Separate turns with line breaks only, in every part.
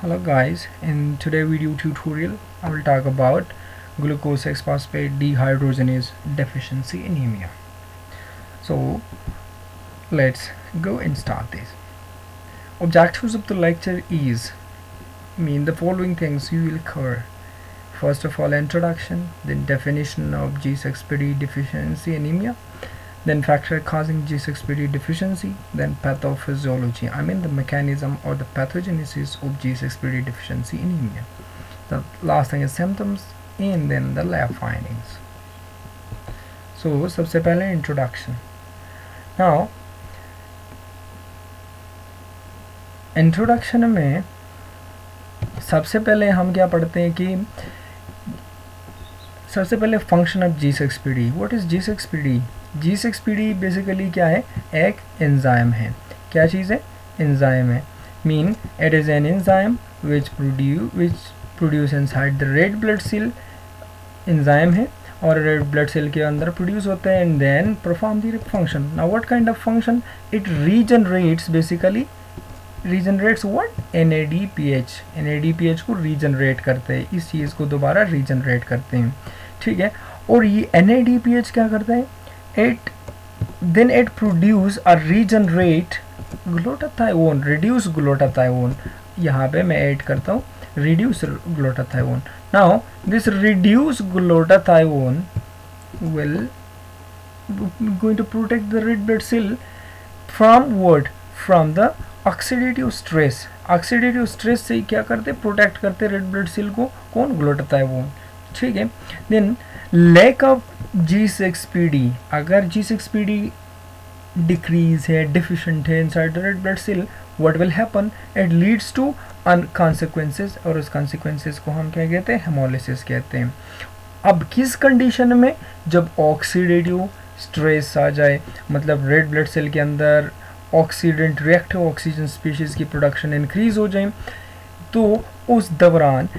Hello guys, in today's video tutorial I will talk about glucose 6-phosphate dehydrogenase deficiency anemia. So let's go and start this. Objectives of the lecture is the following things you will cover. First of all, introduction, then definition of G6PD deficiency anemia, then factor causing G6PD deficiency, then pathophysiology, the mechanism or the pathogenesis of G6PD deficiency anemia. The last thing is symptoms and then the lab findings. So सबसे पहले introduction. Now introduction में सबसे पहले हम क्या पढ़ते हैं कि सबसे पहले function of G6PD. What is G6PD? G6PD basically क्या है? एक एंजाइम है. क्या चीज़ है? एंजाइम है. Mean it is an enzyme which produce inside the red blood cell. Enzyme है और रेड ब्लड सेल के अंदर प्रोड्यूस होता है and then perform the function. Now what kind of function? It regenerates basically regenerates what? NADPH. NADPH को regenerate करते हैं, इस चीज़ को दोबारा रीजनरेट करते हैं. ठीक है. और ये NADPH क्या करता है? It produce a regenerate glutathione, reduce glutathione. यहाँ पे मैं ऐड करता हूँ reduce glutathione. Now this reduced glutathione will going to protect the red blood cell from what? From the oxidative stress. Oxidative stress से क्या करते? प्रोटेक्ट करते red blood cell को. कौन? ग्लूटाथायोन. ठीक है. Then lack of G6PD. अगर G6PD decrease है, डिफिशिएंट है inside the red blood cell, what will happen? It leads to consequences और उस कॉन्सिक्वेंसेस को हम क्या कहते हैं? हेमोलिसिस कहते हैं. अब किस कंडीशन में? जब ऑक्सीडेटिव स्ट्रेस आ जाए, मतलब रेड ब्लड सेल के अंदर ऑक्सीडेंट रिएक्टिव ऑक्सीजन स्पीशीज़ की प्रोडक्शन इंक्रीज हो जाए, तो उस दौरान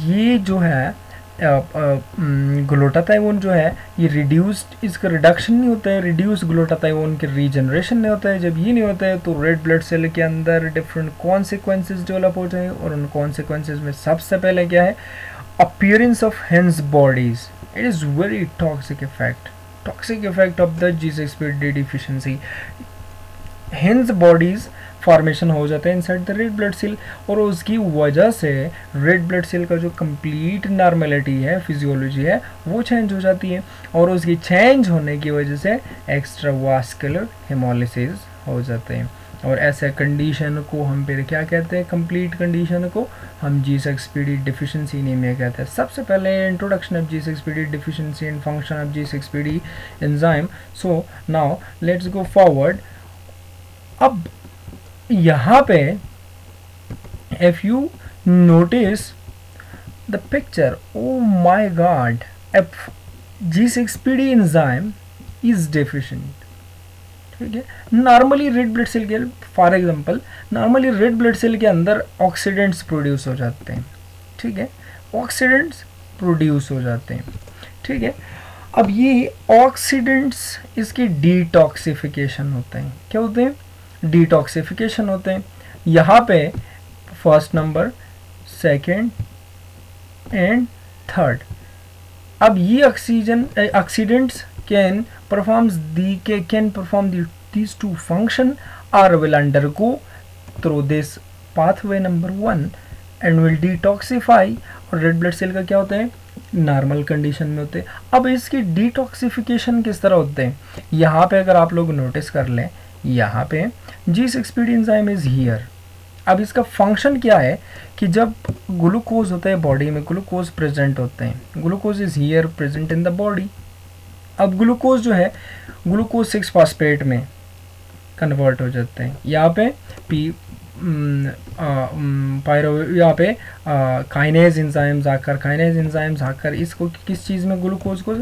ये जो है ग्लूटाथायोन जो है ये रिड्यूस्ड, इसका रिडक्शन नहीं होता है, रिड्यूस ग्लूटाथायोन के रीजनरेशन नहीं होता है. जब ये नहीं होता है तो रेड ब्लड सेल के अंदर डिफरेंट कॉन्सिक्वेंसेस डेवलप हो जाए और उन कॉन्सिक्वेंसेस में सबसे पहले क्या है? Appearance of Heinz bodies. It is very toxic effect of the G6PD deficiency. Heinz bodies formation हो जाता है inside the red blood cell और उसकी वजह से रेड ब्लड सेल का जो कंप्लीट नॉर्मेलिटी है, फिजियोलॉजी है, वो चेंज हो जाती है और उसकी चेंज होने की वजह से एक्स्ट्रावास्कुलर हेमोलिसिस हो जाते हैं. और ऐसे कंडीशन को हम फिर क्या कहते हैं? कंप्लीट कंडीशन को हम G6PD डिफिशिएंसी एनीमिया कहते हैं. सबसे पहले introduction of G6PD deficiency and function of G6PD enzyme. So now let's go forward. अब यहाँ पे if you notice the picture, oh my god, if G6PD enzyme is deficient. ठीक है. नॉर्मली रेड ब्लड सेल के, for example, normally red blood cell के अंदर oxidants produce हो जाते हैं. ठीक है. ऑक्सीडेंट्स प्रोड्यूस हो जाते हैं. ठीक है. अब ये ऑक्सीडेंट्स इसकी डिटॉक्सिफिकेशन होते हैं. क्या होते हैं? डिटॉक्सिफिकेशन होते हैं. यहाँ पे first number, second and third. अब ये oxidants can perform these two function or will undergo through this pathway number 1 and will detoxify. और रेड ब्लड सेल का क्या होता है? नॉर्मल कंडीशन में होते हैं. अब इसकी डिटॉक्सिफिकेशन किस तरह होते हैं? यहाँ पे अगर आप लोग नोटिस कर लें, यहाँ पे G6PD एंजाइम इज हियर. अब इसका फंक्शन क्या है कि जब ग्लूकोज होता है बॉडी में, ग्लूकोज प्रेजेंट होते हैं, glucose is here present in the body. अब ग्लूकोज जो है ग्लूकोज 6-फॉस्फेट में कन्वर्ट हो जाते हैं. यहाँ पे यहाँ पे काइनेज एंजाइम्स आकर इसको किस चीज़ में, ग्लूकोज को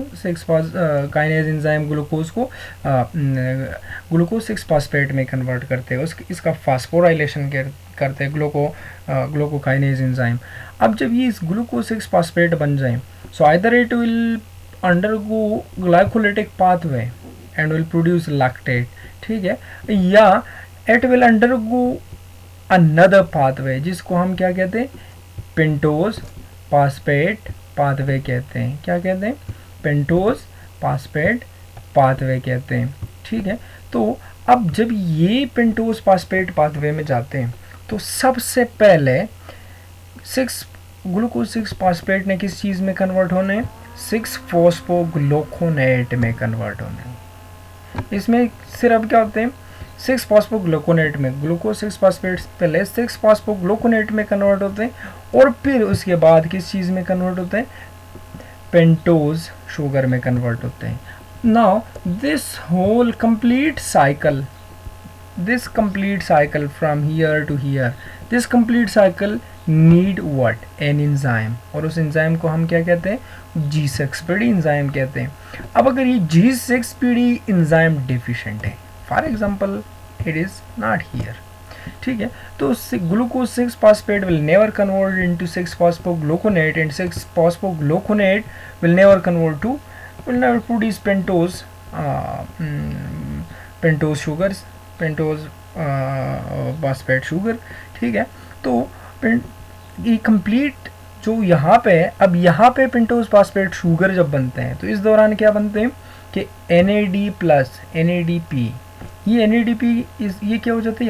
काइनेज एंजाइम ग्लूकोज को ग्लूकोज 6-फॉस्फेट में कन्वर्ट करते हैं. इसका फास्फोराइलेशन करते हैं ग्लूकोकाइनेज एंजाइम. अब जब ये इस ग्लूकोज 6-फॉस्फेट बन जाए, so either it will undergo glycolytic pathway and will produce lactate. ठीक है. या it will undergo another pathway जिसको हम क्या कहते हैं, पेंटोज फास्फेट पाथवे कहते हैं। क्या कहते हैं, पेंटोज फास्फेट पाथवे कहते हैं। ठीक है, तो अब जब ये पेंटोज फास्फेट पाथवे में जाते हैं तो सबसे पहले 6 ग्लूकोज 6 फास्फेट ने किस चीज़ में कन्वर्ट होने हैं, 6 फॉस्फोग्लूकोनेट में कन्वर्ट होने हैं। इसमें सिर्फ क्या होते हैं, 6 फॉस्फोग्लूकोनेट में ग्लूकोज 6 फास्फेट पहले 6 फॉस्फोग्लूकोनेट में कन्वर्ट होते हैं और फिर उसके बाद किस चीज़ में कन्वर्ट होते हैं, पेंटोज शुगर में कन्वर्ट होते हैं। Now this whole complete cycle, this complete cycle from here to here, this complete cycle need what, an enzyme, और उस enzyme को हम क्या कहते हैं, G6PD enzyme कहते हैं। अब अगर ये G6PD enzyme deficient है, for example it is not here, ठीक है, तो glucose 6 phosphate will never convert into 6 phosphogluconate and 6 phosphogluconate will never produce pentose sugars, pentose phosphate sugar. ठीक है, तो ये कंप्लीट जो यहाँ पे है, अब यहाँ पे पेंटोज फास्फेट शुगर जब बनते हैं तो इस दौरान क्या बनते हैं कि NAD प्लस NADP, ये NADP ये क्या हो जाता है,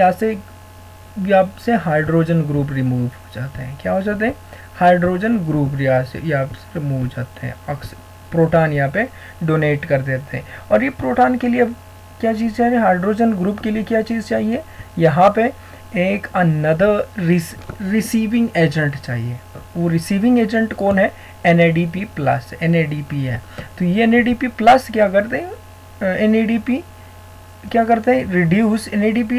यहाँ से हाइड्रोजन ग्रुप रिमूव हो जाते हैं। क्या हो जाते हैं, हाइड्रोजन ग्रुप यहाँ से रिमूव हो जाते हैं, प्रोटॉन यहाँ पे डोनेट कर देते हैं। और ये प्रोटॉन के लिए अब क्या चीज़ चाहिए, हाइड्रोजन ग्रुप के लिए क्या चीज़ चाहिए, यहाँ पे एक अनदर रिसीविंग एजेंट चाहिए। वो रिसीविंग एजेंट कौन है, NADP प्लस NADP है। तो ये NADP प्लस क्या करते हैं, NADP क्या करते हैं, रिड्यूस NADP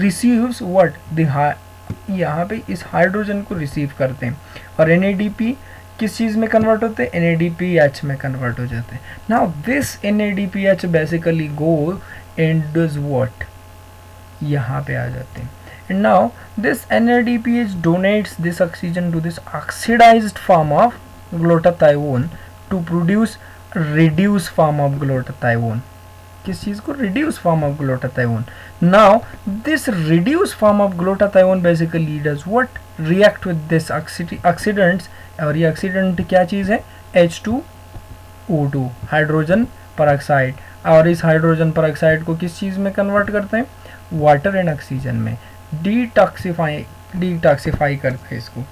रिसीव्स व्हाट, यहाँ पे इस हाइड्रोजन को रिसीव करते हैं और NADP किस चीज़ में कन्वर्ट होते हैं, NADPH में कन्वर्ट हो जाते हैं। Now this NADPH basically go and does what, यहाँ पे आ जाते हैं। And now this NADPH donates this oxygen to this oxidised form of glutathione to produce reduce form of glutathione. किस चीज़ को, reduce form of glutathione. Now this reduce form of glutathione basically does what, react with this oxidants, और ये oxidant क्या चीज़ है, H2O2 hydrogen peroxide, और इस hydrogen peroxide को किस चीज़ में कन्वर्ट करते हैं, वाटर एंड ऑक्सीजन में, डिटॉक्सिफाई करते हैं इसको।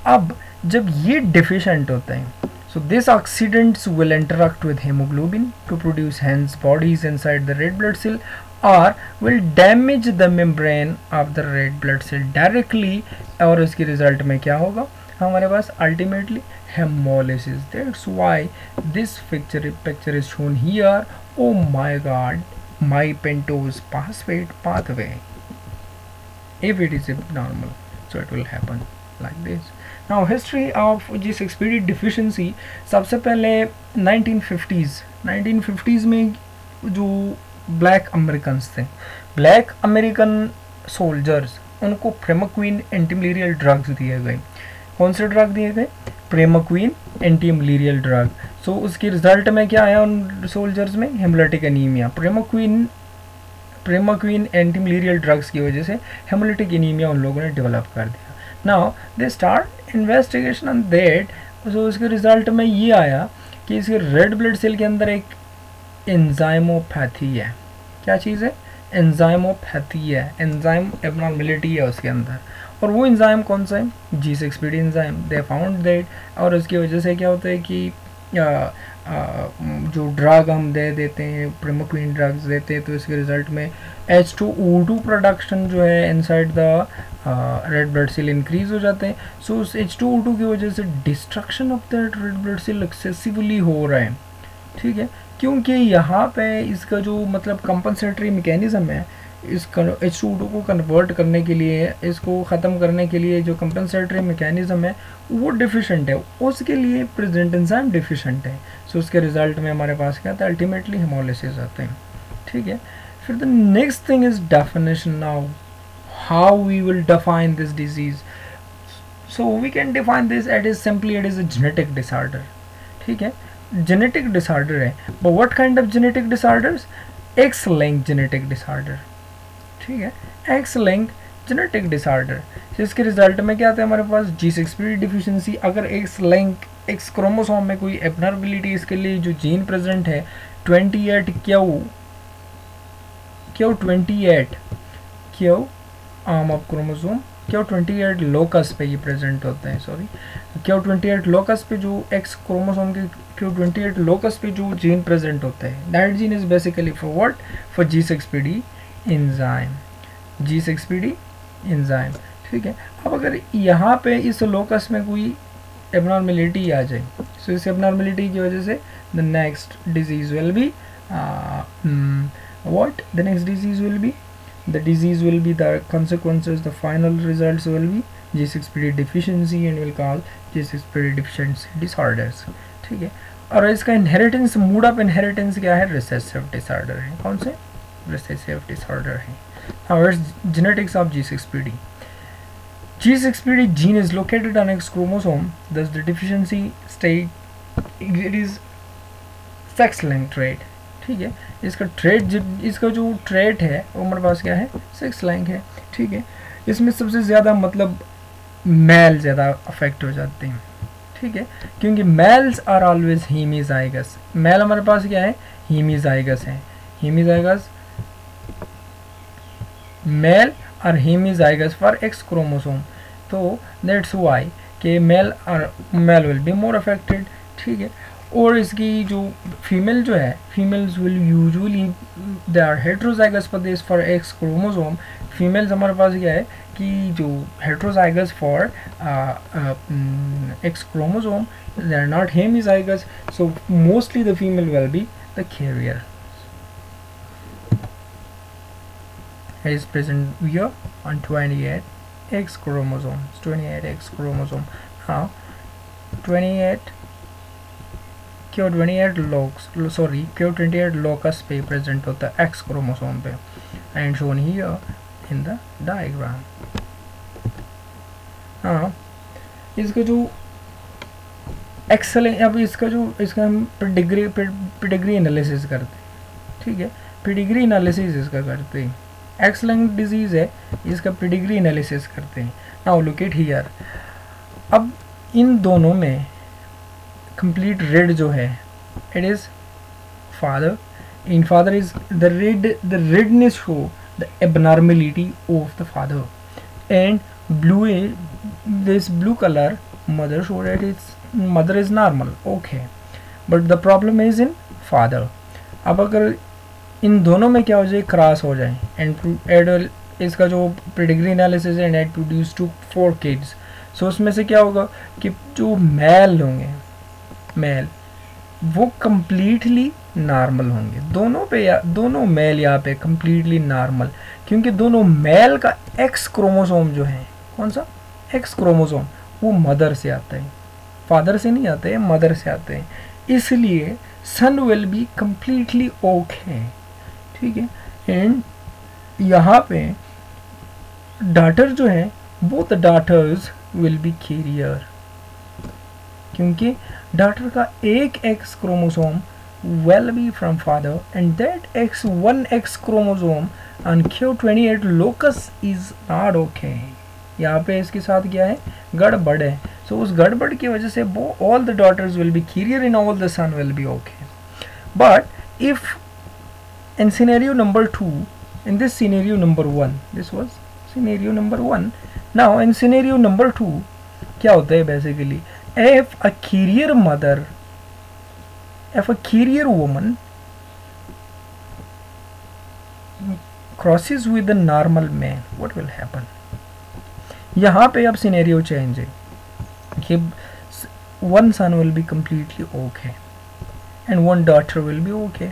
अब जब ये डिफिशिएंट होते हैं, so these oxidants will interact with hemoglobin to produce hence bodies inside the red blood cell or will damage the membrane of the red blood cell directly, और इसके रिजल्ट में क्या होगा हमारे पास, ultimately hemolysis. That's why this picture is shown here. Oh my god, my pentose phosphate pathway, if it is abnormal, so it will happen like this. Now history of G6PD deficiency, सबसे पहले 1950s में जो black Americans थे, black American soldiers, उनको प्रेमाक्विन antimalarial drugs दिए गए। कौन से ड्रग दिए गए, प्रेमाक्विन एंटीमलेरियल ड्रग। सो उसके रिजल्ट में क्या आया उन सोल्जर्स में, हेमोलिटिक एनीमिया। प्रेमाक्विन एंटीमलेरियल ड्रग्स की वजह से हेमोलिटिक एनीमिया उन लोगों ने डेवलप कर दिया। Now they start investigation on that. So उसके रिजल्ट में ये आया कि इसके रेड ब्लड सेल के अंदर एक एंजाइमोपैथी है। क्या चीज़ है, एंजाइमोपैथी है, एंजाइम एबनॉर्मेलिटी है उसके अंदर। और वो एंजाइम कौन सा है, G6PD enzyme. They found that, और उसकी वजह से क्या होता है कि जो ड्रग हम दे देते हैं, प्रेमाक्विन ड्रग्स देते हैं, तो इसके रिजल्ट में H2O2 प्रोडक्शन जो है inside the red blood cell increase हो जाते हैं। सो उस H2O2 की वजह से destruction of that red blood cell excessively हो रहा है। ठीक है, क्योंकि यहाँ पे इसका जो मतलब कंपनसेटरी मैकेनिज्म है, इस H2O2 को कन्वर्ट करने के लिए, इसको ख़त्म करने के लिए जो कंपनसेटरी मैकेनिज्म है वो डिफिशेंट है, उसके लिए प्रेजेंट एंजाइम डिफिशेंट है। सो उसके रिजल्ट में हमारे पास क्या था, अल्टीमेटली हेमोलिसिस आते हैं। ठीक है, फिर the next thing is definition. Now how we will define this disease, so we can define this at is simply it is a genetic disorder. ठीक है, जेनेटिक डिसऑर्डर है, but what kind of genetic disorders, X linked genetic disorder. ठीक है, X linked genetic disorder, जिसके result में क्या आता है हमारे पास G6PD डिफिशिएंसी। अगर एक्स क्रोमोसोम में कोई एबनॉर्मलिटी, इसके लिए जो जीन प्रेजेंट है 28 Q arm of chromosome, Q 28 locus पे ये प्रेजेंट होते हैं, सॉरी क्यू 28 लोकस पे जो एक्स क्रोमोसोम के क्यू 28 लोकस पे जो जीन प्रेजेंट होता है, that gene is basically for what, for G6PD enzyme, G6PD enzyme. ठीक है, अब अगर यहाँ पे इस लोकस में कोई एबनॉर्मेलिटी आ जाए, सो इस एबनॉर्मेलिटी की वजह से the next disease will be what the next disease will be, the disease will be the consequences, the final results will be G6PD deficiency and will cause G6PD deficiency disorders। ठीक है, और इसका inheritance, mode of inheritance क्या है, recessive disorder है। कौन से, recessive disorder है। Now genetics of G6PD. G6PD gene is located on X chromosome, thus the deficiency state it is sex linked trait। ठीक है, इसका ट्रेट, इसका जो ट्रेट है वो हमारे पास क्या है, सेक्स लिंक है। ठीक है, इसमें सबसे ज़्यादा मतलब मेल ज़्यादा अफेक्ट हो जाते हैं। ठीक है, क्योंकि males are always hemizygous, male हमारे पास क्या है, हीमीजाइगस है, हीमीजाइगस मेल और हीमीजाइगस फॉर एक्स क्रोमोसोम, तो दैट्स वाई के male will be more affected. ठीक है, और इसकी जो फीमेल जो है, females will usually they are heterozygous for this for X chromosome. Females हमारे पास क्या है कि जो heterozygous for X chromosome, they are not hemizygous, so mostly the female will be the carrier. It is present here on 28 X chromosomes, 28 X chromosome. Now 28 Q28 locus पे present होता है X chromosome पे, and shown here in the diagram। हाँ, इसका जो excellent, अब इसका हम पेडिग्री एनालिसिस करते हैं। ठीक है, पेडिग्री एनालिसिस इसका करते हैं, एक्स लिंक्ड डिजीज है, इसका पेडिग्री एनालिसिस करते हैं। नाउ लुक इट हियर, अब इन दोनों में कंप्लीट रेड जो है, it is father, in father is the redness show the abnormality of the father, and blue this blue colour mother show that it's mother is normal, okay, but the problem is in father. अब अगर इन दोनों में क्या हो जाए, cross हो जाए, and इसका जो पेडिग्री एनालिसिस है, एंड प्रोड्यूस टू 4 किड्स, सो उसमें से क्या होगा कि जो मेल होंगे, मेल वो कम्प्लीटली नॉर्मल होंगे, दोनों मेल यहाँ पे कम्प्लीटली नॉर्मल, क्योंकि दोनों मेल का एक्स क्रोमोसोम जो है, कौन सा, एक्स क्रोमोसोम, वो मदर से आता है, फादर से नहीं आते हैं, मदर से आते हैं, इसलिए son will be completely okay. ठीक है, एंड यहाँ पे डॉटर जो है, both daughters will be carrier, क्योंकि डॉटर का एक X chromosome will be from father, and that one X chromosome on Q28 locus is not okay। यहाँ पे इसके साथ क्या है, गड़बड़ है, so उस गड़बड़ की वजह से वो all the daughters will be carrier and all the son will be okay। But if in scenario number 2, in this scenario number 1, this was scenario number 1, now in scenario number 2 क्या होता है basically, if a carrier mother, if a carrier woman crosses with a normal man, what will happen? यहाँ पे अब scenario change है कि one son will be completely okay and one daughter will be okay।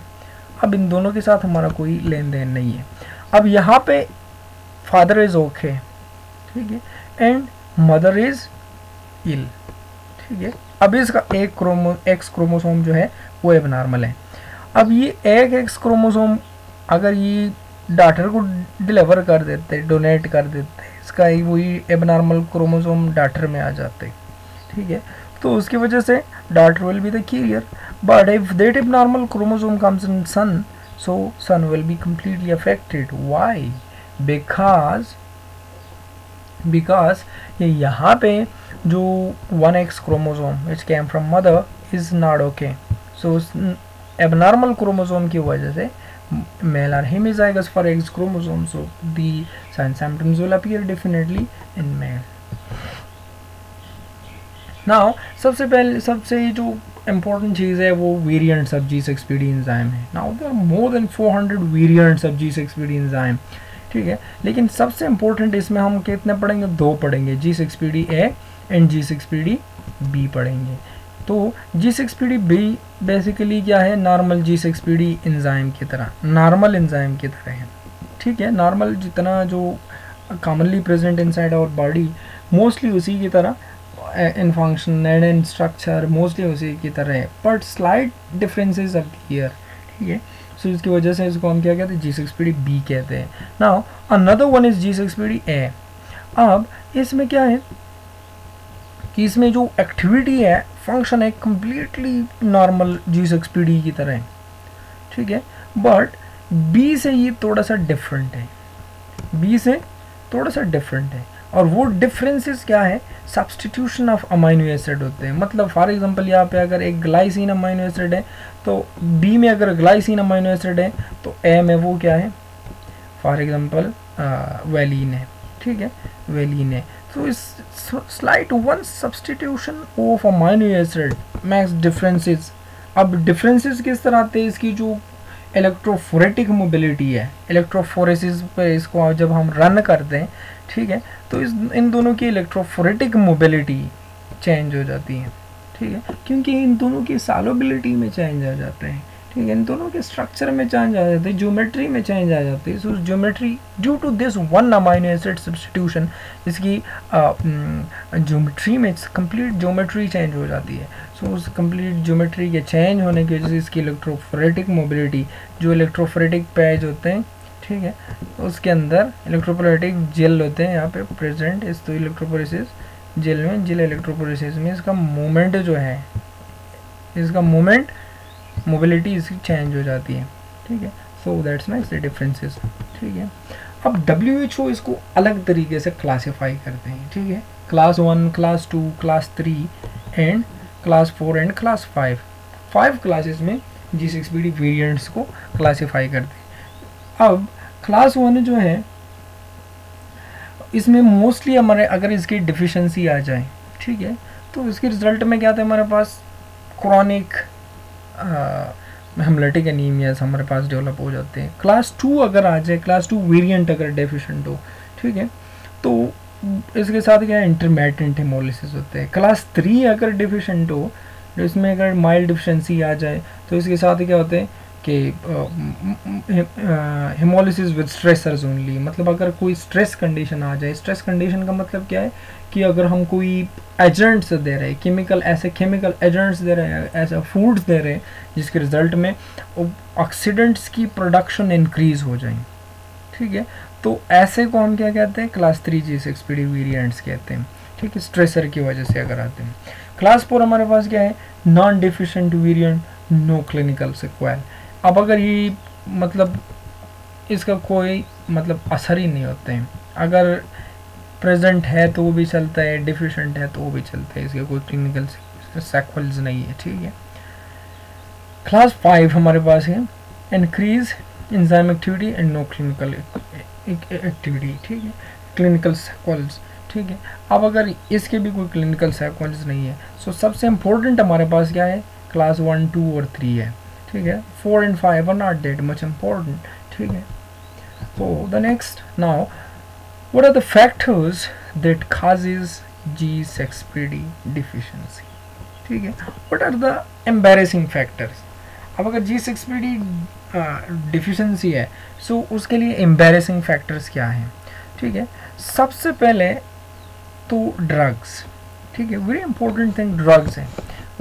अब इन दोनों के साथ हमारा कोई लेन देन नहीं है। अब यहाँ पे फादर इज ओके, ठीक है, एंड मदर इज इल, ठीक है। अब इसका एक एक्स क्रोमोसोम जो है वो एबनॉर्मल है। अब ये एक एक्स क्रोमोसोम अगर ये डॉटर को डिलीवर कर देते, डोनेट कर देते, इसका वही एबनॉर्मल क्रोमोसोम डॉटर में आ जाते, ठीक है, तो उसकी वजह से daughter will be the carrier. But if that abnormal chromosome comes in son, so son will be completely affected। Why? Because because ये यहाँ पे जो 1x chromosome which came from mother is not okay, so उस abnormal chromosome की वजह से male are hemizygous for X chromosome, so the sign symptoms will appear definitely in male. Now सबसे जो important चीज़ है वो variants of G6PD enzyme है. Now there are more than 400 variants of G6PD enzyme, ठीक है, लेकिन सबसे important इसमें हम कितने पढ़ेंगे, 2 पढ़ेंगे, G6PD-A एंड G6PD-B पढ़ेंगे. तो G6PD-B बेसिकली क्या है, नॉर्मल G6PD एंजाइम की तरह, नॉर्मल एंजाइम की तरह है, ठीक है, नॉर्मल जितना जो commonly present inside our body mostly उसी की तरह in function and in structure mostly उसी की तरह है, बट स्लाइट डिफरेंसेस अपीयर, ठीक है. सो इसकी वजह से इसको हम क्या कहते हैं, G6PD-B कहते हैं. Now another one is G6PD-A. अब इसमें क्या है कि इसमें जो एक्टिविटी है, फंक्शन है, कम्प्लीटली नॉर्मल G6PD की तरह है, ठीक है, बट B से ये थोड़ा सा डिफरेंट है, B से थोड़ा सा डिफरेंट है. और वो डिफरेंसेस क्या है, सब्स्टिट्यूशन ऑफ अमाइनो एसिड होते हैं. मतलब फॉर एग्जांपल यहाँ पे अगर एक ग्लाइसिन अमाइनो एसिड है तो B में अगर ग्लाइसिन अमाइनो एसिड है तो A में वो क्या है, फॉर एग्जांपल वेलिन है, ठीक है, वेलिन है. तो इस slight one substitution of amino acid max differences. अब डिफरेंसेस किस तरह आते हैं, इसकी जो इलेक्ट्रोफोरेटिक मोबिलिटी है, इलेक्ट्रोफोरेसिस पे इसको जब हम रन करते हैं, ठीक है, तो इन दोनों की इलेक्ट्रोफोरेटिक मोबिलिटी चेंज हो जाती है, ठीक है, क्योंकि इन दोनों की सॉल्युबिलिटी में चेंज आ जाते हैं, ठीक है, इन दोनों के स्ट्रक्चर में चेंज आ जाते हैं, ज्योमेट्री में चेंज आ जाती है. So geometry due to this one amino acid substitution, इसकी ज्योमेट्री में कंप्लीट ज्योमेट्री चेंज हो जाती है. सो उस कंप्लीट ज्योमेट्री के चेंज होने की वजह से इसकी इलेक्ट्रोफोरेटिक मोबिलिटी, जो इलेक्ट्रोफोरेटिक पैच होते हैं, ठीक है, उसके अंदर इलेक्ट्रोफोरेटिक जेल होते हैं यहाँ पे प्रेजेंट. इस तो इलेक्ट्रोफोरेसिस जेल में, जेल इलेक्ट्रोफोरेसिस में इसका मूवमेंट जो है, इसका मूवमेंट मोबिलिटी इसकी चेंज हो जाती है, ठीक है. So that's makes the differences, ठीक है. अब WHO इसको अलग तरीके से क्लासीफाई करते हैं, ठीक है, class 1, class 2, class 3 and class 4 and class 5. 5 classes में G6PD वेरिएंट्स को क्लासीफाई करते हैं. अब क्लास 1 जो है इसमें मोस्टली हमारे अगर इसकी डिफिशिएंसी आ जाए, ठीक है, तो इसके रिजल्ट में क्या आता है, हमारे पास क्रॉनिक हेमोलिटिक एनीमियास हमारे पास डेवलप हो जाते हैं. क्लास 2 अगर आ जाए, क्लास 2 वेरिएंट अगर डेफिशिएंट हो, ठीक है, तो इसके साथ क्या है, इंटरमिटेंट हेमोलिसिस होते हैं. क्लास 3 अगर डेफिशिएंट हो, तो इसमें अगर माइल्ड डिफिशिएंसी आ जाए तो इसके साथ क्या होते हैं कि हेमोलिसिस विद स्ट्रेसर्स ओनली. मतलब अगर कोई स्ट्रेस कंडीशन आ जाए, स्ट्रेस कंडीशन का मतलब क्या है कि अगर हम कोई एजेंट्स दे रहे हैं, ऐसे केमिकल एजेंट्स दे रहे हैं, ऐसे फूड्स दे रहे हैं जिसके रिजल्ट में ऑक्सीडेंट्स की प्रोडक्शन इंक्रीज हो जाए, ठीक है, तो ऐसे को हम क्या कहते हैं, क्लास 3 G6PD वेरिएंट्स कहते हैं, ठीक है, स्ट्रेसर की वजह से अगर आते हैं. क्लास 4 हमारे पास क्या है, non deficient variant, no clinical sequel. अब अगर ये मतलब इसका कोई मतलब असर ही नहीं होते हैं, अगर प्रेजेंट है तो वो भी चलता है, डिफिशिएंट है तो वो भी चलता है, इसके कोई क्लिनिकल सेक्वल्स नहीं है, ठीक है. क्लास 5 हमारे पास है increase enzyme activity and no clinical activity, ठीक है, क्लिनिकल सेक्वल्स, ठीक है. अब अगर इसके भी कोई क्लिनिकल सेक्वल्स नहीं है, सो सबसे इम्पोर्टेंट हमारे पास क्या है, क्लास 1, 2 और 3 है, ठीक है. 4 and 5 are not that much important, ठीक है. So the next, now what are the factors that causes G6PD deficiency, ठीक है. What are the embarrassing factors? अब अगर G6PD डिफिशेंसी है, सो उसके लिए एम्बेरेसिंग फैक्टर्स क्या हैं, ठीक है. सबसे पहले तो ड्रग्स, ठीक है, वेरी इंपॉर्टेंट थिंग ड्रग्स है.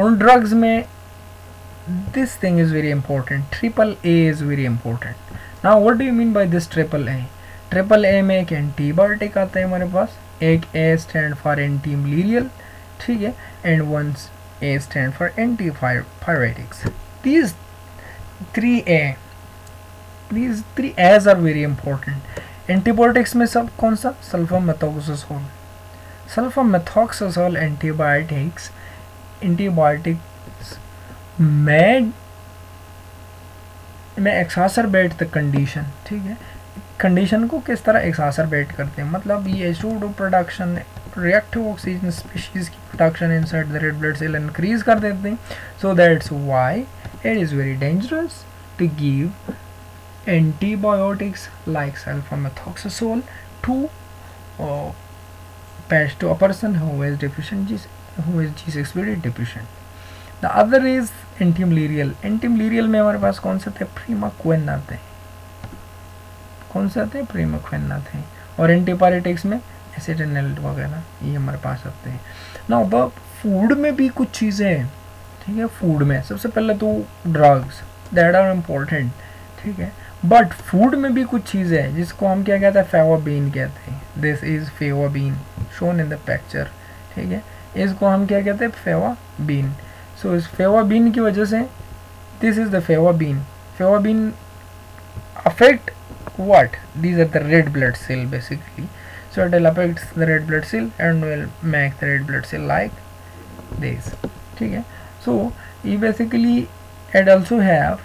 और ड्रग्स में this thing is very important, triple A is very important. Now what do you mean by this triple A? Triple A में एक एंटीबायोटिक आता है हमारे पास, एक A stand for anti malarial, ठीक है, and one A stand for anti pyretics. These three A's are very important. Antibiotics में सब कौन सा, सल्फामेथोक्साजोल। सल्फामेथोक्साजोल एंटीबायोटिक्स में एक्सासरबेट द कंडीशन, ठीक है, कंडीशन को किस तरह एक्सासरबेट करते हैं, मतलब ये H2O production reactive oxygen species की production inside the red blood cell increase कर देते हैं। So that's why it is very dangerous to give antibiotics like sulfamethoxazole to a person who is G6PD deficient. The other is antimalarial. Antimalarial में हमारे पास कौन से थे, प्रीमाक्विन आते हैं, कौन से आते हैं, प्रीमाक्विन आते हैं, और एंटीपायरेटिक्स में एसिटानिल वगैरह ये हमारे पास आते हैं। नाउ द फूड में भी कुछ चीज़ें हैं, ठीक है, फूड में सबसे पहले तो ड्रग्स दैट आर इम्पोर्टेंट, ठीक है, बट फूड में भी कुछ चीज़ें हैं जिसको हम क्या कहते हैं, फेवाबीन कहते हैं। This is fava bean shown in the picture, ठीक है, इसको हम क्या कहते हैं, फेवाबीन। सो इस फेवाबीन की वजह से, this is the fava bean affect what, these are the red blood cell basically, so it will affect the red blood cell and will make the red blood cell like this, ठीक है। so ये basically it also have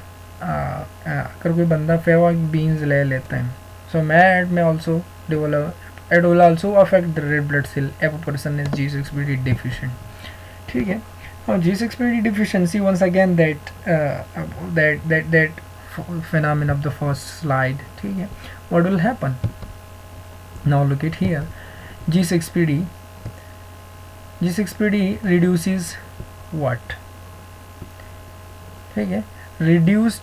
अगर कोई बंदा Phewa beans ले लेता है, so it may also develop, it will also affect the red blood cell if a person is G6PD deficient, ठीक है। now G6PD deficiency, once again that phenomenon of the first slide, ठीक है, what will happen, now look at here, G6PD reduces what, ठीक है, reduces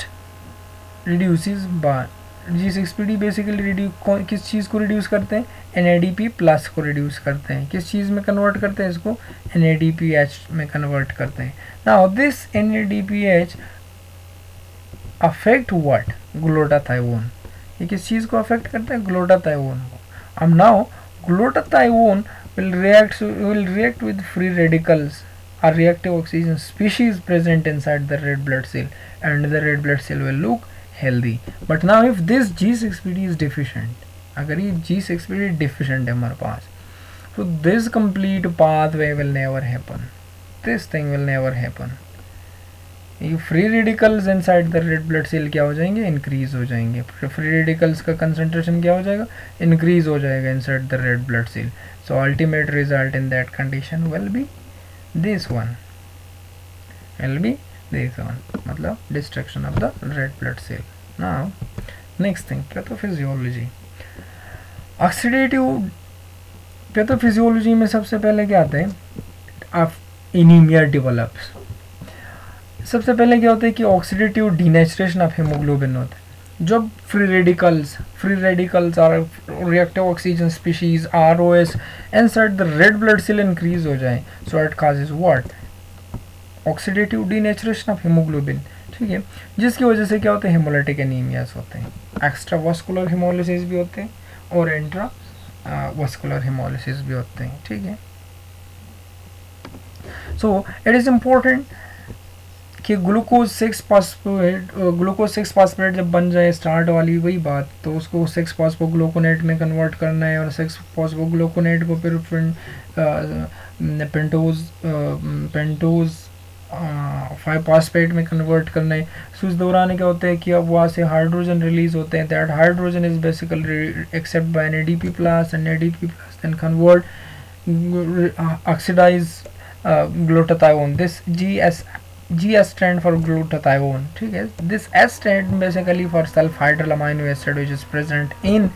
by G6PD basically किस चीज़ को reduce करते हैं, NADP प्लस को रिड्यूस करते हैं, किस चीज़ में कन्वर्ट करते हैं, इसको NADPH में कन्वर्ट करते हैं। Now this NADPH affect what, glutathione, ये किस चीज़ को अफेक्ट करता है, ग्लूटाथायोन को। अब now glutathione will react with free radicals or reactive oxygen species present inside the red blood cell, and the red blood cell will look healthy. But now if this G6PD is deficient, अगर ये G6PD deficient है हमारे पास, so this complete pathway will never happen, this thing will never happen। ये free radicals inside the red blood cell क्या हो जाएंगे, increase हो जाएंगे, फ्री रेडिकल्स का कंसंट्रेशन क्या हो जाएगा, इंक्रीज हो जाएगा inside the red blood cell. So ultimate result in that condition will be this one, मतलब destruction of the red blood cell. Now next thing, pathophysiology. Oxidative pathophysiology में सबसे पहले क्या आता है, एनीमिया डेवलप्स। सबसे पहले क्या होता है कि ऑक्सीडेटिव डीनेचुरेशन ऑफ हीमोग्लोबिन होता है, जब फ्री रेडिकल्स और reactive oxygen species ROS inside the red blood cell increase हो जाए, so it causes what, oxidative denaturation of haemoglobin, ठीक है, जिसकी वजह से क्या होता है, हेमोलिटिक एनीमियास होते हैं, एक्स्ट्रा वास्कुलर हेमोलिसिस भी होते हैं और इंट्रा वास्कुलर हेमोलिसिस भी होते हैं, ठीक है। सो इट इज़ इम्पोर्टेंट कि ग्लूकोज 6 फॉस्फेट जब बन जाए, स्टार्ट वाली वही बात, तो उसको 6 फॉस्फोग्लूकोनेट में कन्वर्ट करना है, और 6 फॉस्फोग्लूकोनेट को फिर पेंटोज 5 फॉस्फेट में कन्वर्ट करना है। सो इस दौरान क्या होता है कि अब वहाँ से हाइड्रोजन रिलीज होते हैं, that hydrogen is basically accept by NADP plus, and NADP plus then convert oxidize glutathione, this GS stand for glutathione, ठीक है। This S stand basically for sulfhydryl amino acid which is present in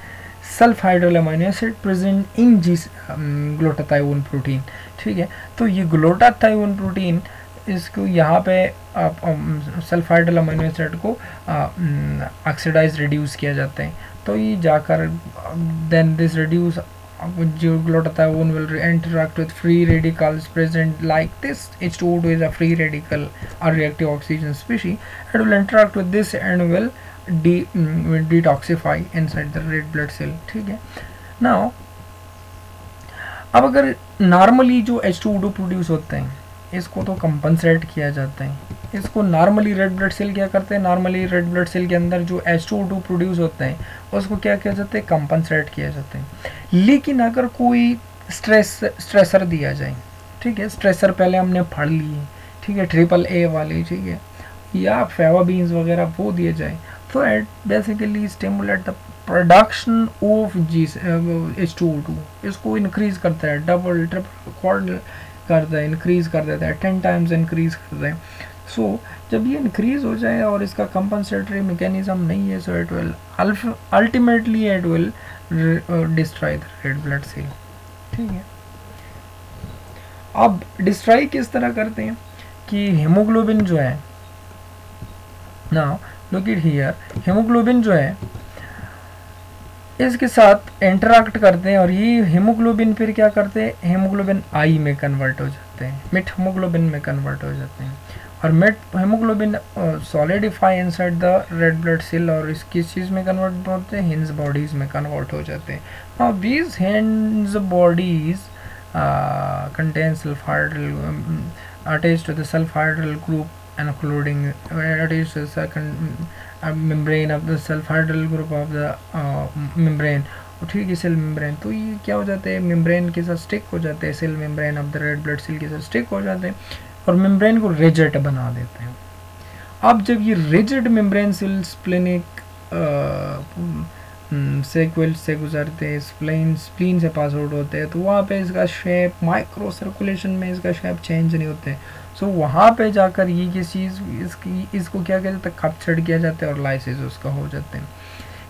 glutathione protein, ठीक है। तो ये glutathione protein, इसको यहाँ पे sulphydryl amino acid को ऑक्सीडाइज रिड्यूस किया जाता है, तो ये जाकर then this reduce glutathione will interact with free radicals present like this. H2O2 is a free radical or reactive oxygen species. It will interact with this and will detoxify inside the red blood cell, ठीक है। Now अब अगर normally जो H2O2 produce होते हैं इसको तो compensate किया जाता है। इसको नॉर्मली रेड ब्लड सेल क्या करते हैं, नॉर्मली रेड ब्लड सेल के अंदर जो H2O2 प्रोड्यूस होता है उसको क्या किया जाता है, कंपनसेट किया जाता है। लेकिन अगर कोई स्ट्रेसर दिया जाए, ठीक है, स्ट्रेसर पहले हमने पढ़ लिए, ठीक है, AAA वाले, ठीक है, या फेवाबीन्स वगैरह वो दिए जाए तो it basically stimulate the production of H2O2, इसको इंक्रीज करता है, डबल ट्रिपल क्वाड्रल करता है, इंक्रीज कर देता है, 10 टाइम्स इंक्रीज करता है। सो जब ये इंक्रीज हो जाए और इसका कंपनसेटरी मैकेनिज्म नहीं है, so it will ultimately it will destroy the red blood cell, ठीक है। अब डिस्ट्रॉय किस तरह करते हैं कि हेमोग्लोबिन जो है, now look it here, haemoglobin जो है इसके साथ इंटरैक्ट करते हैं और ये हेमोग्लोबिन फिर क्या करते हैं, हेमोग्लोबिन आई में कन्वर्ट हो जाते हैं, मिट हेमोग्लोबिन में कन्वर्ट हो जाते हैं और met haemoglobin solidify inside the red blood cell और इस किस चीज़ में कन्वर्ट होते हैं, हिंज बॉडीज़ में कन्वर्ट हो जाते हैं। Now these hinge bodies contain sulfhydryl attached to the sulfhydryl group including attached to the second membrane of the sulfhydryl group of the membrane, ठीक है, सेल मेम्ब्रेन। तो ये क्या हो जाते हैं, मेम्ब्रेन के साथ स्टिक हो जाते हैं, cell membrane of the red blood cell के साथ स्टिक हो जाते हैं और मेम्ब्रेन को रिजिड बना देते हैं। अब जब ये रिजिड मेम्ब्रेन सेल स्प्लेनिक सेक्वेल से गुजरते हैं, स्प्लीन से पास आउट होते हैं, तो वहाँ पे इसका शेप माइक्रो सर्कुलेशन में इसका शेप चेंज नहीं होते। सो वहाँ पे जाकर ये किस चीज़ इसको क्या किया जाता है, कैप्चर्ड किया जाता है और लाइसिस उसका हो जाते हैं।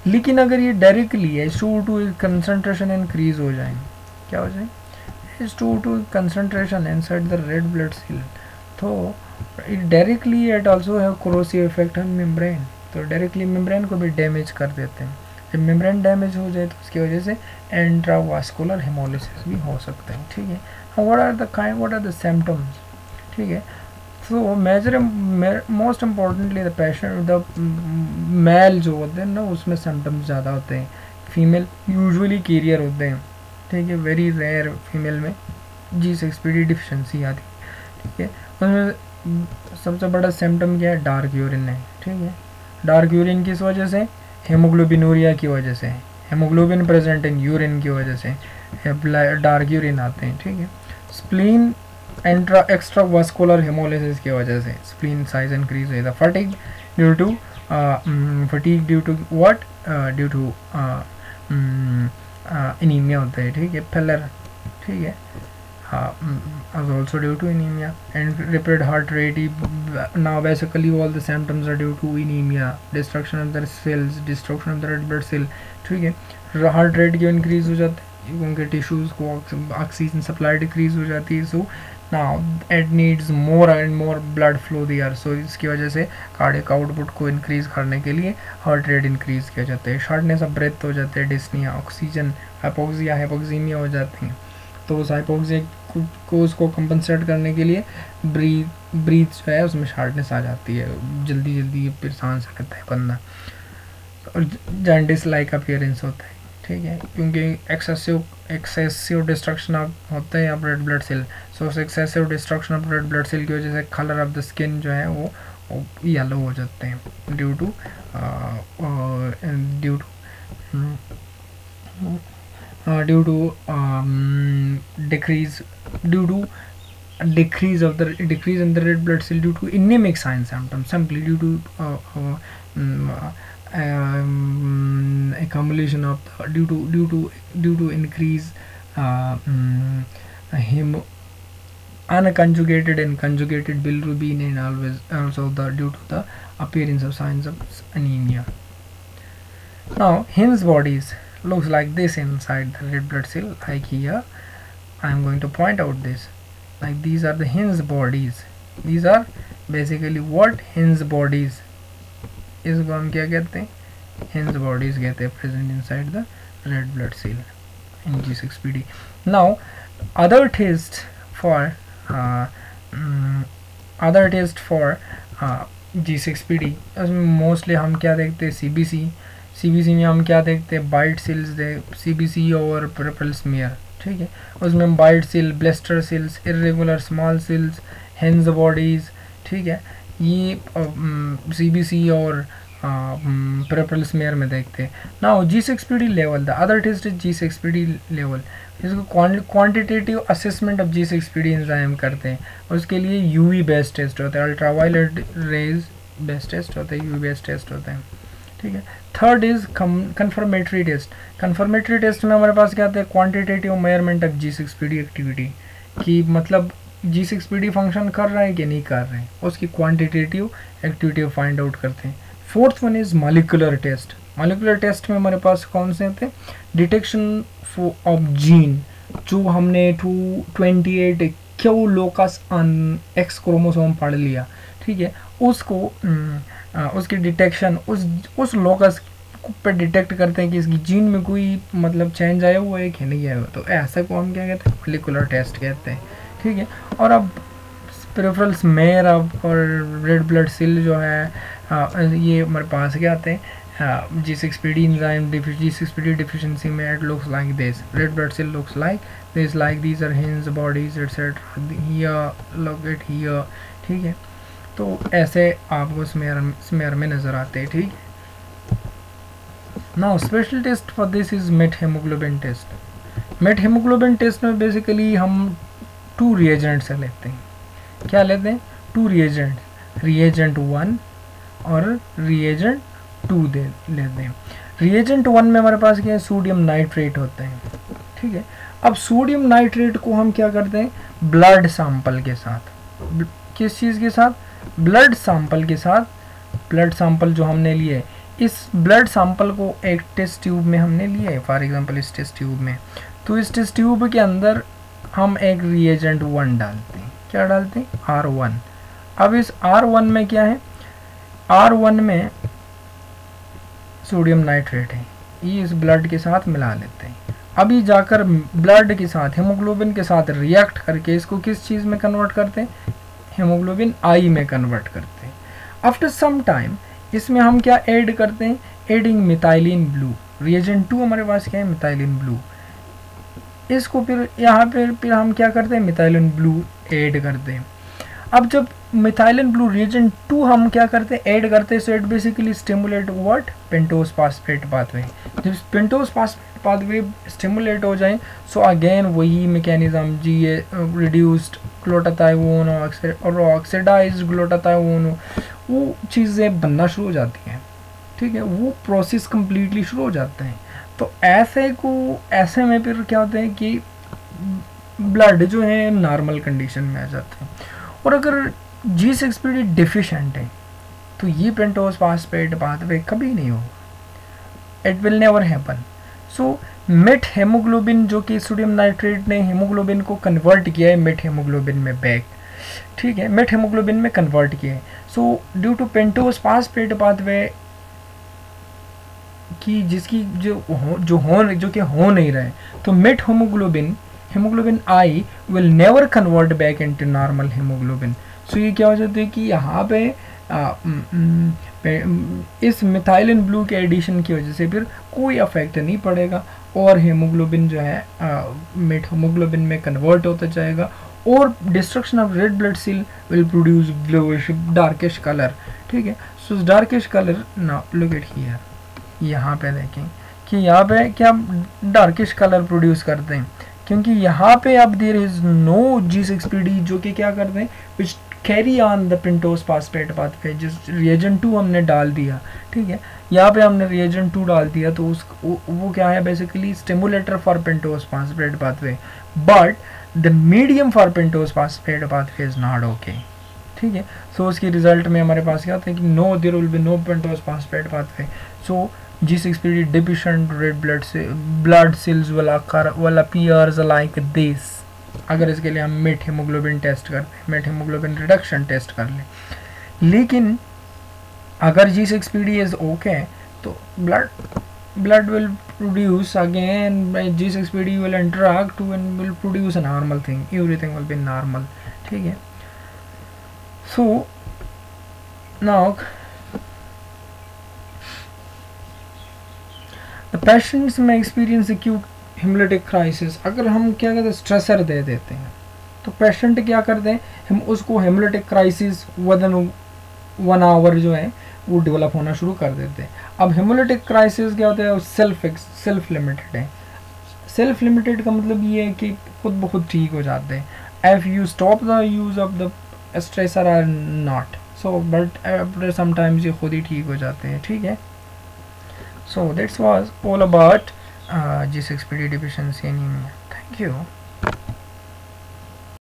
लेकिन अगर ये डायरेक्टली H2O2 कंसनट्रेशन इंक्रीज हो जाए, क्या हो जाए, H2O2 concentration inside the red blood cell, तो it directly it also have corrosive effect on membrane, तो डायरेक्टली मेम्ब्रेन को भी डैमेज कर देते हैं। जब मेम्ब्रेन डैमेज हो जाए तो उसकी वजह से इंट्रावास्कुलर हेमोलिसिस भी हो सकता है, ठीक है। व्हाट आर द सिम्टम्स, ठीक है। So major most importantly the patient the male जो होते हैं ना उसमें सिम्टम्स ज़्यादा होते हैं, फीमेल यूजुअली कैरियर होते हैं, ठीक है, वेरी रेयर फीमेल में G6PD डिफिशेंसी आती है, ठीक है। उसमें सबसे बड़ा सिम्टम क्या है, डार्क यूरिन है, ठीक है। डार्क यूरिन किस वजह से, हेमोग्लोबिनूरिया की वजह से, हेमोग्लोबिन प्रेजेंट इन यूरिन की वजह से डार्क यूरिन आते हैं, ठीक है। स्प्लीन एक्स्ट्रा वास्कुलर हेमोलिसिस की वजह से स्प्लीन साइज इंक्रीज हो जाता है। Fatigue due to what, due to anaemia होता है, ठीक है, फेलर, ठीक है, also due to anemia and rapid heart rate. Now basically all the symptoms are due to anemia, destruction of the cells, destruction of the red blood cell, ठीक है। Heart rate की increase हो जाता है, उनके tissues को oxygen supply decrease हो जाती है। So now it needs more and more blood flow there, so इसकी वजह से कार्डियक आउटपुट को इंक्रीज करने के लिए हार्ट रेट इंक्रीज किया जाता है। शॉर्टनेस ऑफ ब्रेथ हो जाते हैं, डिस्निया, ऑक्सीजन हाइपोक्सिया, हाइपोक्सीमिया हो जाती हैं। तो उस हाइपोक्सिया को उसको कंपनसेट करने के लिए ब्रीथ जो है उसमें शार्टनेस आ जाती है, जल्दी जल्दी फिर सांस सकता है बंदा, और जॉन्डिस लाइक अपीयरेंस होता है, ठीक है, क्योंकि एक्सेसिव डिस्ट्रक्शन होता है अब red blood cell. So excessive destruction of red blood cell की वजह से कलर ऑफ द स्किन जो है वो येलो हो जाते हैं due to decrease in the red blood cell due to anemic signs symptoms, simply due to accumulation of due to increase unconjugated and conjugated bilirubin, and also due to the appearance of signs of anemia. Now Hinz bodies looks like this inside the red blood cell, like here I am going to point out this, like these are the Hinz bodies. These are basically what, Hinz bodies, इसको हम क्या कहते हैं, Hinz bodies कहते हैं, present inside the red blood cell in G6PD. Now other test for G6PD, उसमें mostly हम क्या देखते हैं, CBC में हम क्या देखते हैं, बाइट सेल्स दे, CBC और पर्पल स्मीयर, ठीक है। उसमें bite cell, blister cells, irregular small cells, Heinz bodies, ठीक है, ये CBC और पेरिफेरल स्मेयर में देखते हैं। Now G6PD level, the other test is G6PD level. इसको quantitative assessment of G6PD enzyme करते हैं, और उसके लिए UV बेस्ड टेस्ट होता है, अल्ट्रावायलेट रेज बेस्ड टेस्ट होते हैं, UV बेस्ड टेस्ट होते हैं, ठीक है। Third is confirmatory test. Confirmatory test में हमारे पास क्या आता है, quantitative measurement of G6PD activity, कि मतलब G6PD फंक्शन कर रहा है कि नहीं कर रहे हैं, उसकी क्वांटिटेटिव एक्टिविटी फाइंड आउट करते हैं। Fourth one is molecular test. Molecular test में हमारे पास कौन से होते हैं, डिटेक्शन ऑफ जीन, जो हमने 228 Q locus on X chromosome पढ़ लिया, ठीक है, उसको उसकी डिटेक्शन उस लोकस पे डिटेक्ट करते हैं कि इसकी जीन में कोई मतलब चेंज आया हुआ है कि नहीं आया हुआ, तो ऐसा को हम क्या कहते हैं, मॉलिक्यूलर टेस्ट कहते हैं, ठीक है। और अब पेरिफेरल स्मेयर और रेड ब्लड सेल जो है ये हमारे पास क्या आते हैं, G6PD enzyme G6PD deficiency में it looks like this, red blood cell looks like this, like these are hinge bodies etc, here look at here, ठीक है। तो ऐसे आपको स्मेयर में नज़र आते हैं, ठीक है। Now special test for this is met haemoglobin test. Met haemoglobin test में बेसिकली हम 2 रिएजेंट से लेते हैं। क्या लेते हैं, 2 रिएजेंट, रिएजेंट 1 और रिएजेंट 2 लेते हैं। रिएजेंट 1 में हमारे पास क्या है, सोडियम नाइट्रेट होता है, ठीक है। अब सोडियम नाइट्रेट को हम क्या करते हैं, ब्लड सैंपल के साथ, किस चीज़ के साथ, ब्लड सैंपल के साथ, ब्लड सैंपल जो हमने लिए, इस ब्लड सैंपल को एक टेस्ट ट्यूब में हमने लिया है, फॉर एग्जांपल इस टेस्ट ट्यूब में, तो इस टेस्ट ट्यूब के अंदर हम एक रिएजेंट 1 डालते हैं। क्या डालते हैं, R1। अब इस R1 में क्या है, R1 में सोडियम नाइट्रेट है, ये इस ब्लड के साथ मिला लेते हैं। अभी जाकर ब्लड के साथ हेमोग्लोबिन के साथ रिएक्ट करके इसको किस चीज़ में कन्वर्ट करते हैं, हेमोग्लोबिन I में कन्वर्ट करते हैं। आफ्टर सम टाइम इसमें हम क्या ऐड करते हैं, एडिंग मिथाइलिन ब्लू। रिएजेंट 2 हमारे पास क्या है, मिथाइलिन ब्लू। इसको फिर यहाँ पे फिर हम क्या करते हैं, मिथाइलिन ब्लू ऐड करते हैं। अब जब मिथाइलिन ब्लू रिएजेंट 2 हम क्या करते हैं, ऐड करते हैं, so it basically stimulate what, pentose phosphate pathway. जब पेंटोज फास्फेट पाथवे स्टिमुलेट हो जाए, सो अगेन वही मैकेनिज्म, जी ये रिड्यूस्ड ग्लूटाथायोन और ऑक्सीडाइज्ड ग्लूटाथायोन, वो चीज़ें बनना शुरू हो जाती हैं, ठीक है, वो प्रोसेस कम्प्लीटली शुरू हो जाते हैं। तो ऐसे में फिर क्या होता है कि ब्लड जो है नॉर्मल कंडीशन में आ जाता है। और अगर G6PD डिफिशेंट है तो ये पेंटोज फास्फेट पाथवे कभी नहीं होगा, it will never happen. So met haemoglobin, जो कि सोडियम नाइट्रेट ने हेमोग्लोबिन को कन्वर्ट किया है मेट हेमोग्लोबिन में बैक, ठीक है, मेट हेमोग्लोबिन में कन्वर्ट किया है। So due to pentose phosphate pathway की जिसकी जो कि हो नहीं रहा है, तो methaemoglobin I will never convert back into normal haemoglobin. So ये क्या हो जाता है कि यहाँ पे इस मिथाइलिन ब्लू के एडिशन की वजह से फिर कोई इफेक्ट नहीं पड़ेगा, और हेमोग्लोबिन जो है मेट हेमोग्लोबिन में कन्वर्ट होता जाएगा, और destruction of red blood cell will produce bluish darkish colour, ठीक है। So darkish colour, now look at here, यहाँ पे देखें कि यहाँ पे क्या डार्किश कलर प्रोड्यूस करते हैं, क्योंकि यहाँ पे अब देयर इज नो G6PD जो कि क्या करते हैं, which carry on the pentose phosphate pathway. जिस रिएजेंट 2 हमने डाल दिया, ठीक है, यहाँ पे हमने रिएजेंट 2 डाल दिया, तो वो क्या है, basically stimulator for pentose phosphate pathway, but the medium for pentose phosphate pathway is not okay, ठीक है। सो उसकी रिजल्ट में हमारे पास क्या होता है कि no, there will be no pentose phosphate pathway. So G6PD deficient red blood cells will appears like this। अगर इसके लिए हम मेट हेमोग्लोबिन टेस्ट करते हैं, मेट हेमोग्लोबिन रिडक्शन टेस्ट कर लें, लेकिन अगर G6PD is okay, तो blood will produce again, G6PD will interact and will produce a normal thing, everything will be normal, ठीक है। So now the patients may experience acute hemolytic crisis। अगर हम क्या कहते हैं, स्ट्रेसर दे देते हैं, तो पेशेंट क्या करते हैं, हम उसको हेमोलिटिक क्राइसिस विदिन 1 आवर जो है वो डेवलप होना शुरू कर देते हैं। अब हेमोलिटिक क्राइसिस क्या होता है, सेल्फ लिमिटेड है। सेल्फ लिमिटेड का मतलब ये है कि खुद ब खुद ठीक हो जाते हैं। If you stop the use of the stressor are not so, but after sometimes ये खुद ही ठीक हो जाते हैं, ठीक है। So that's was all about G6PD deficiency anemia. Thank you.